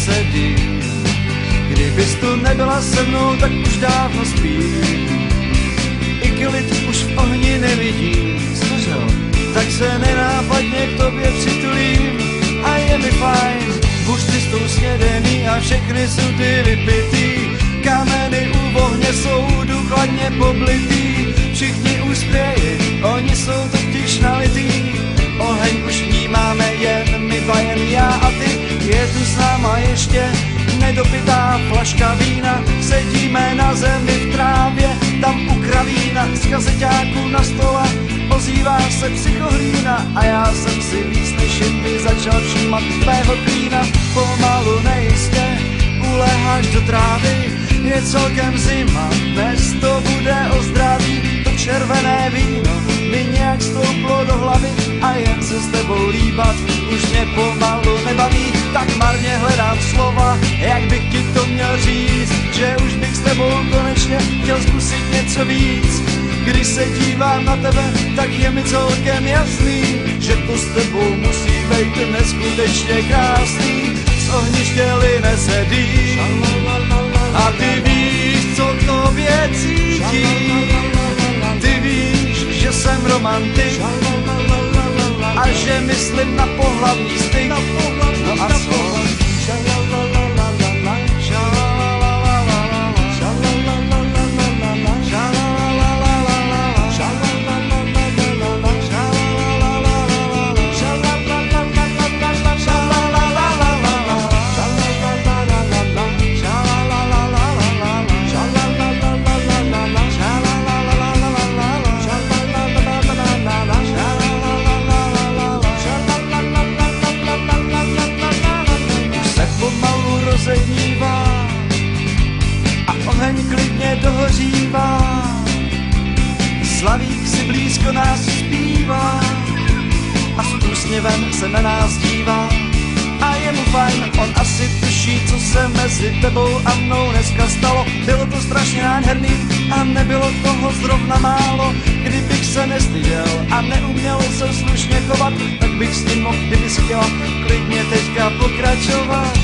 nesedí. Kdybys tu nebyla se mnou, tak už dávno spím. I klid už v ohni nevidím. Zhořel, tak se nenápadně k tobě přitulím. A je mi fajn, bušty jsou snědený a všechny sudy vypitý. Kameny u ohně jsou důkladně poblitý. Všichni uspějí, oni jsou totiž nalitý. Oheň už vnímáme jen my dva, jen já a ty. Je tu s náma ještě nedopitá flaška vína. Sedíme na zemi v trávě, tam u kravína. Z kazeťáku na stole ozývá se psychohlína. A já jsem si víc než jindy začal všímat tvého klína. Pomalu nejistě uléháš do trávy. Je celkem zima, dnes to bude o zdraví. To červené víno mi nějak stouplo do hlavy. A jen se s tebou líbat už mě pomalu nebaví. Tak marně hledám slova, jak bych ti to měl říct. Že už bych s tebou konečně chtěl zkusit něco víc. Když se dívám na tebe, tak je mi celkem jasný, že to s tebou musí být neskutečně krásný. Z ohniště line sedí a ty víš, co k tobě cítím. Ty víš, že jsem romantik a že myslím na pohlavní styk. No a slova a oheň klidně dohořívá. Slavík si blízko nás zpívá a s úsměvem se na nás dívá. A je mu fajn, on asi tuší, co se mezi tebou a mnou dneska stalo. Bylo to strašně nádherný a nebylo toho zrovna málo. Kdybych se nestyděl a neuměl se slušně chovat, tak bych s tím mohl, kdybys chtěla, klidně teďka pokračovat.